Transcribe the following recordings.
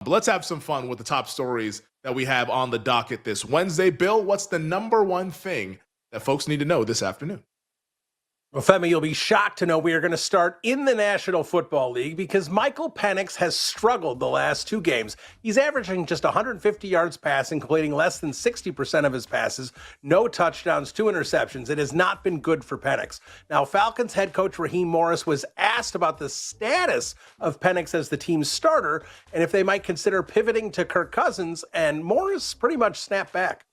But let's have some fun with the top stories that we have on the docket this Wednesday. Bill, what's the number one thing that folks need to know this afternoon? Well, Femi, you'll be shocked to know we are going to start in the National Football League because Michael Penix has struggled the last two games. He's averaging just 150 yards passing, completing less than 60% of his passes, no touchdowns, 2 interceptions. It has not been good for Penix. Now, Falcons head coach Raheem Morris was asked about the status of Penix as the team's starter and if they might consider pivoting to Kirk Cousins, and Morris pretty much snapped back.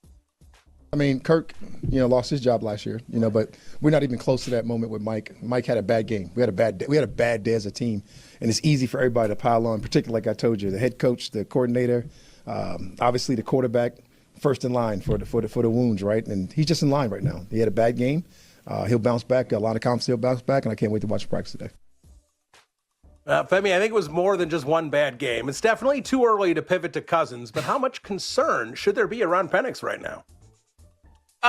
I mean, Kirk, lost his job last year, but we're not even close to that moment with Mike. Mike had a bad game. We had a bad day as a team, and it's easy for everybody to pile on, particularly like I told you, the head coach, the coordinator, obviously the quarterback, first in line for the wounds, right? And he's just in line right now. He had a bad game. He'll bounce back. A lot of confidence he'll bounce back, and I can't wait to watch practice today. Femi, I think it was more than just one bad game. It's definitely too early to pivot to Cousins, but how much concern should there be around Penix right now?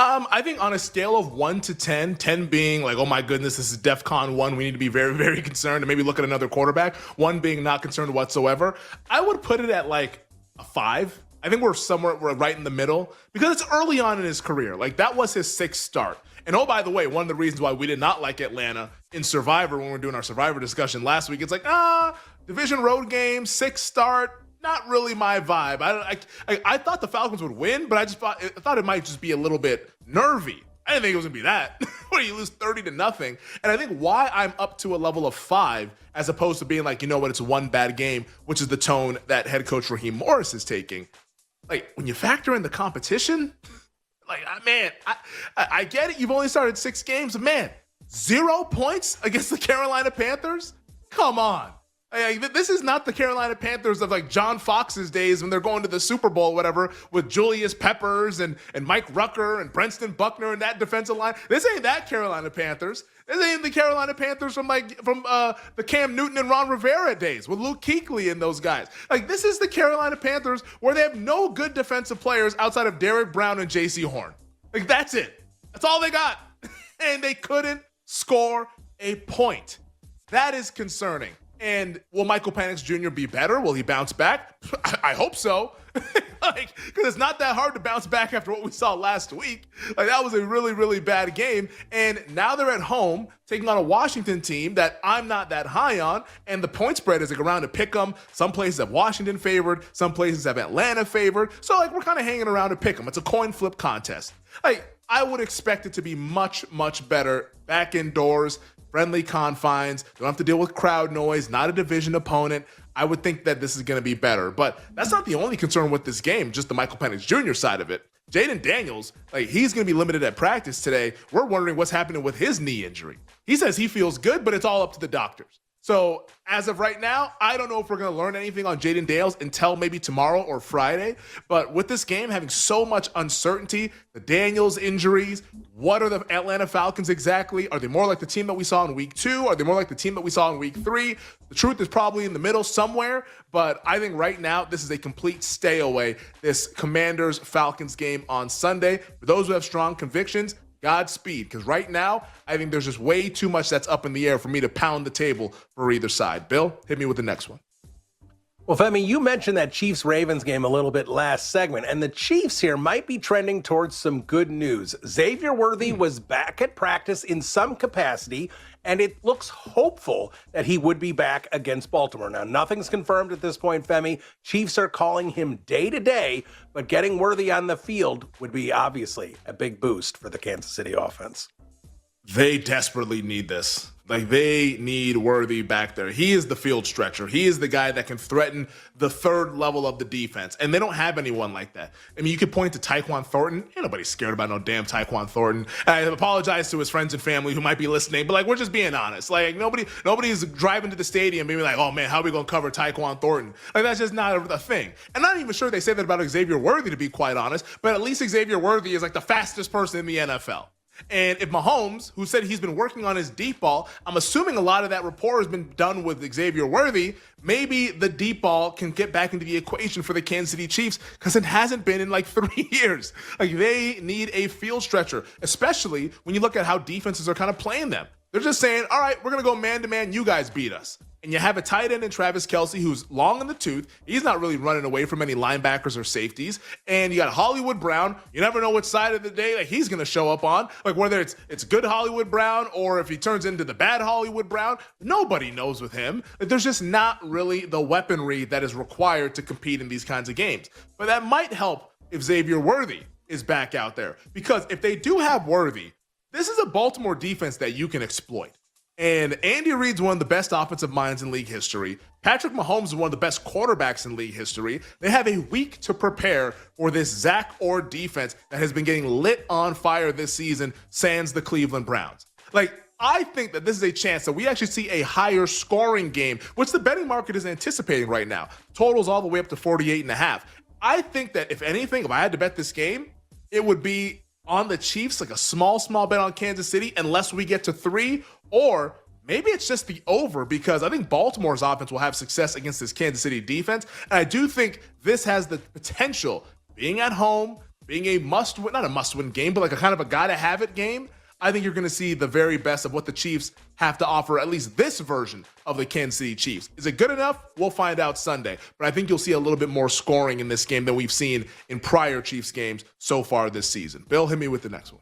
I think on a scale of 1 to 10, 10 being like, oh my goodness, this is DEFCON 1, we need to be very, very concerned and maybe look at another quarterback, 1 being not concerned whatsoever, I would put it at like a 5. I think we're right in the middle because it's early on in his career. Like that was his 6th start. And oh, by the way, one of the reasons why we did not like Atlanta in Survivor when we were doing our Survivor discussion last week, it's like, division road game, 6th start, not really my vibe. I thought the Falcons would win, but I thought it might just be a little bit nervy. I didn't think it was gonna be that. Where you lose 30-0. And I think why I'm up to a level of 5 as opposed to being like, it's one bad game, which is the tone that head coach Raheem Morris is taking. Like when you factor in the competition, like man, I get it. You've only started 6 games, but man, 0 points against the Carolina Panthers. Come on. This is not the Carolina Panthers of like John Fox's days when they're going to the Super Bowl, whatever, with Julius Peppers and Mike Rucker and Brenston Buckner and that defensive line. This ain't that Carolina Panthers. This ain't the Carolina Panthers from the Cam Newton and Ron Rivera days with Luke Kuechly and those guys. Like this is the Carolina Panthers where they have no good defensive players outside of Derek Brown and J.C. Horn. Like that's it. That's all they got. And they couldn't score a point. That is concerning. And will Michael Penix Jr. be better? Will he bounce back? I hope so. Because it's not that hard to bounce back after what we saw last week. Like that was a really, really bad game. And now they're at home taking on a Washington team that I'm not that high on. And the point spread is like around to pick 'em. Some places have Washington favored. Some places have Atlanta favored. So like we're kind of hanging around to pick 'em. It's a coin flip contest. Like I would expect it to be much, much better back indoors. Friendly confines, don't have to deal with crowd noise, not a division opponent. I would think that this is going to be better. But that's not the only concern with this game, just the Michael Penix Jr. side of it. Jaden Daniels, he's going to be limited at practice today. We're wondering what's happening with his knee injury. He says he feels good, but it's all up to the doctors. So as of right now, I don't know if we're going to learn anything on Jaden Daniels until maybe tomorrow or Friday. But with this game having so much uncertainty, the Daniels injuries, what are the Atlanta Falcons exactly? Are they more like the team that we saw in week 2? Are they more like the team that we saw in week 3? The truth is probably in the middle somewhere. But I think right now this is a complete stay away, this Commanders-Falcons game on Sunday. For those who have strong convictions, Godspeed, because right now, I think there's just way too much that's up in the air for me to pound the table for either side. Bill, hit me with the next one. Well, Femi, you mentioned that Chiefs-Ravens game a little bit last segment, and the Chiefs here might be trending towards some good news. Xavier Worthy was back at practice in some capacity, and it looks hopeful that he would be back against Baltimore. Now, nothing's confirmed at this point, Femi. Chiefs are calling him day-to-day, but getting Worthy on the field would be obviously a big boost for the Kansas City offense. They desperately need this. They need Worthy back there. He is the field stretcher. He is the guy that can threaten the third level of the defense. And they don't have anyone like that. I mean, you could point to Tyquan Thornton. Ain't nobody scared about no damn Tyquan Thornton. I apologize to his friends and family who might be listening, but we're just being honest. Nobody's driving to the stadium being like, oh man, how are we going to cover Tyquan Thornton? That's just not a thing. I'm not even sure they say that about Xavier Worthy, to be quite honest, but at least Xavier Worthy is the fastest person in the NFL. And if Mahomes, who said he's been working on his deep ball, I'm assuming a lot of that rapport has been done with Xavier Worthy, maybe the deep ball can get back into the equation for the Kansas City Chiefs because it hasn't been in 3 years. They need a field stretcher, especially when you look at how defenses are kind of playing them. They're just saying, all right, we're going to go man-to-man. You guys beat us. and you have a tight end in Travis Kelce who's long in the tooth. He's not really running away from any linebackers or safeties. And you got Hollywood Brown. You never know which side of the day that he's going to show up on. Like whether it's good Hollywood Brown or if he turns into the bad Hollywood Brown, nobody knows with him. Like, there's just not really the weaponry that is required to compete in these kinds of games. But that might help if Xavier Worthy is back out there. Because if they do have Worthy, this is a Baltimore defense that you can exploit. And Andy Reid's one of the best offensive minds in league history. Patrick Mahomes is one of the best quarterbacks in league history. They have a week to prepare for this Zach Orr defense that has been getting lit on fire this season, sans the Cleveland Browns. Like, I think that this is a chance that we actually see a higher scoring game, which the betting market is anticipating right now. Totals all the way up to 48.5. I think that if anything, if I had to bet this game, it would be on the Chiefs, like a small bet on Kansas City, unless we get to 3, or maybe it's just the over, because I think Baltimore's offense will have success against this Kansas City defense. And I do think this has the potential, being at home, being a must-win, not a must-win game, but like a kind of a gotta-have-it game. I think you're going to see the very best of what the Chiefs have to offer, at least this version of the Kansas City Chiefs. Is it good enough? We'll find out Sunday. But I think you'll see a little bit more scoring in this game than we've seen in prior Chiefs games so far this season. Bill, hit me with the next one.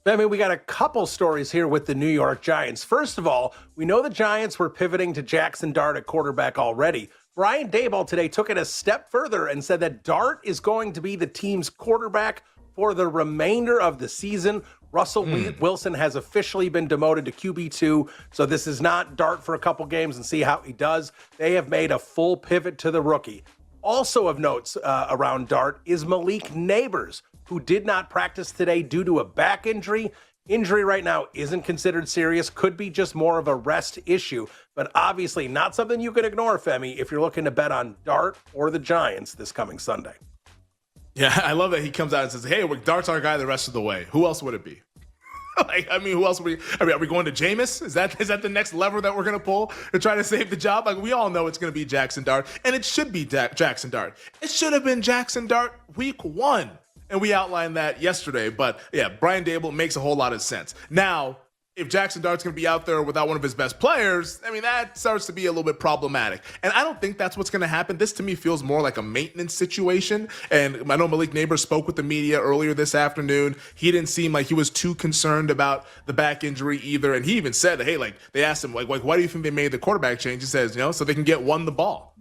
I mean, we got a couple stories here with the New York Giants. First of all, we know the Giants were pivoting to Jaxson Dart at quarterback already. Brian Daboll today took it a step further and said that Dart is going to be the team's quarterback for the remainder of the season. Russell Wilson has officially been demoted to QB2, so this is not Dart for a couple games and see how he does. They have made a full pivot to the rookie. Also of notes around Dart is Malik Neighbors, who did not practice today due to a back injury. Injury right now isn't considered serious, could be just more of a rest issue, but obviously not something you can ignore, Femi, if you're looking to bet on Dart or the Giants this coming Sunday. Yeah, I love that he comes out and says, hey, Dart's our guy the rest of the way. Who else would it be? Who else would we? Are we going to Jameis? Is that the next lever that we're going to pull to try to save the job? Like, we all know it's going to be Jaxson Dart, and it should be Jaxson Dart. It should have been Jaxson Dart week 1, and we outlined that yesterday. But yeah, Brian Daboll makes a whole lot of sense. Now, if Jaxson Dart's going to be out there without one of his best players, I mean, that starts to be a little bit problematic. And I don't think that's what's going to happen. This, to me, feels more like a maintenance situation. And I know Malik Neighbors spoke with the media earlier this afternoon. He didn't seem like he was too concerned about the back injury either. And he even said, hey, like, they asked him, like, why do you think they made the quarterback change? He says, so they can get one the ball.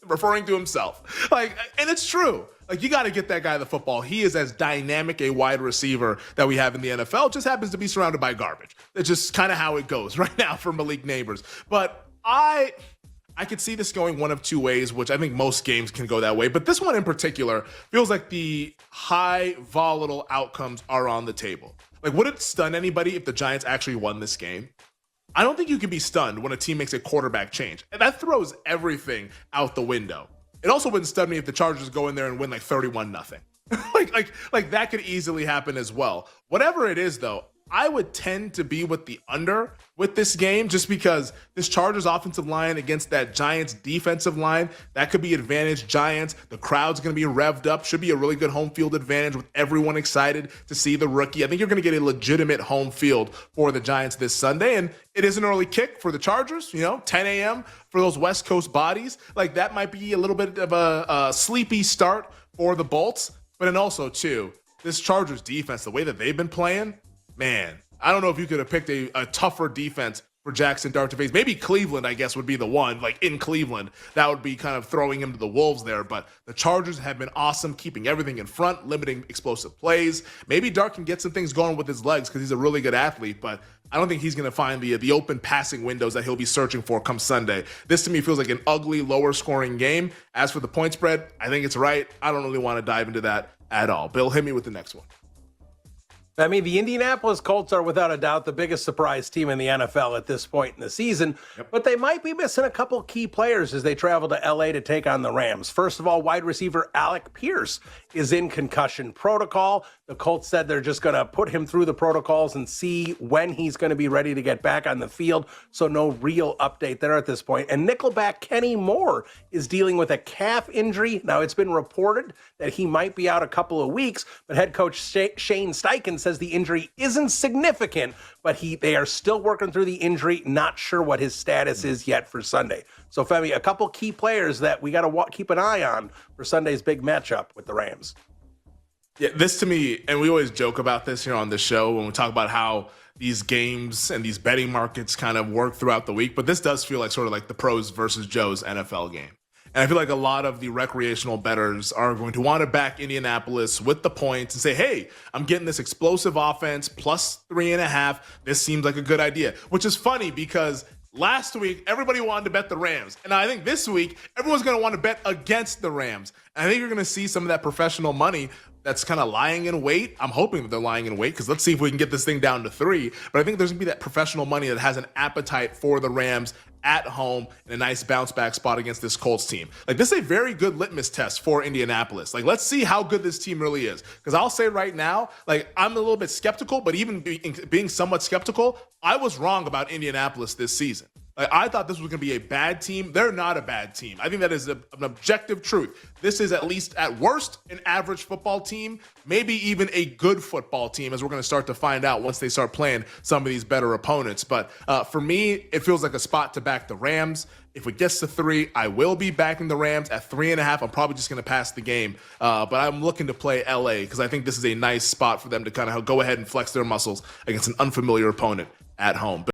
Referring to himself. Like, and it's true. Like, you got to get that guy the football. He is as dynamic a wide receiver that we have in the NFL. Just happens to be surrounded by garbage. That's just kind of how it goes right now for Malik Neighbors. But I could see this going one of two ways, which I think most games can go that way. But this one in particular feels like the high volatile outcomes are on the table. Like, would it stun anybody if the Giants actually won this game? I don't think you can be stunned when a team makes a quarterback change. And that throws everything out the window. It also wouldn't stun me if the Chargers go in there and win like 31-0. like that could easily happen as well. Whatever it is, though, I would tend to be with the under with this game, just because this Chargers offensive line against that Giants defensive line, that could be advantage Giants. The crowd's going to be revved up. Should be a really good home field advantage with everyone excited to see the rookie. I think you're going to get a legitimate home field for the Giants this Sunday. And it is an early kick for the Chargers, 10 a.m. for those West Coast bodies. Like, that might be a little bit of a sleepy start for the Bolts. But then also, too, this Chargers defense, the way that they've been playing, man, I don't know if you could have picked a tougher defense for Jaxson Dart to face. Maybe Cleveland, I guess, would be the one. Like, in Cleveland, that would be kind of throwing him to the wolves there. But the Chargers have been awesome, keeping everything in front, limiting explosive plays. Maybe Dart can get some things going with his legs because he's a really good athlete, but I don't think he's going to find the open passing windows that he'll be searching for come Sunday. This, to me, feels like an ugly, lower-scoring game. As for the point spread, I think it's right. I don't really want to dive into that at all. Bill, hit me with the next one. I mean, the Indianapolis Colts are without a doubt the biggest surprise team in the NFL at this point in the season, but they might be missing a couple key players as they travel to LA to take on the Rams. First of all, wide receiver Alec Pierce is in concussion protocol. The Colts said they're just going to put him through the protocols and see when he's going to be ready to get back on the field, so no real update there at this point. And nickelback Kenny Moore is dealing with a calf injury. Now, it's been reported that he might be out a couple of weeks, but head coach Shane Steichen says the injury isn't significant, but they are still working through the injury. Not sure what his status is yet for Sunday. So, Femi, a couple key players that we got to keep an eye on for Sunday's big matchup with the Rams. Yeah, this to me, and we always joke about this here on the show when we talk about how these games and these betting markets kind of work throughout the week, but this does feel like sort of like the pros versus Joe's NFL game. And I feel like a lot of the recreational bettors are going to want to back Indianapolis with the points and say, hey, I'm getting this explosive offense plus 3.5. This seems like a good idea, which is funny because last week, everybody wanted to bet the Rams. And I think this week, everyone's going to want to bet against the Rams. And I think you're going to see some of that professional money that's kind of lying in wait. I'm hoping that they're lying in wait because let's see if we can get this thing down to 3. But I think there's going to be that professional money that has an appetite for the Rams at home in a nice bounce back spot against this Colts team. Like, this is a very good litmus test for Indianapolis. Like, let's see how good this team really is. Because I'll say right now, like, I'm a little bit skeptical, but even being somewhat skeptical, I was wrong about Indianapolis this season. Like, I thought this was going to be a bad team. They're not a bad team. I think that is an objective truth. This is at least at worst an average football team, maybe even a good football team, as we're going to start to find out once they start playing some of these better opponents. But for me, it feels like a spot to back the Rams. If it gets to 3, I will be backing the Rams. At 3.5, I'm probably just going to pass the game. But I'm looking to play LA because I think this is a nice spot for them to kind of go ahead and flex their muscles against an unfamiliar opponent at home. Bill?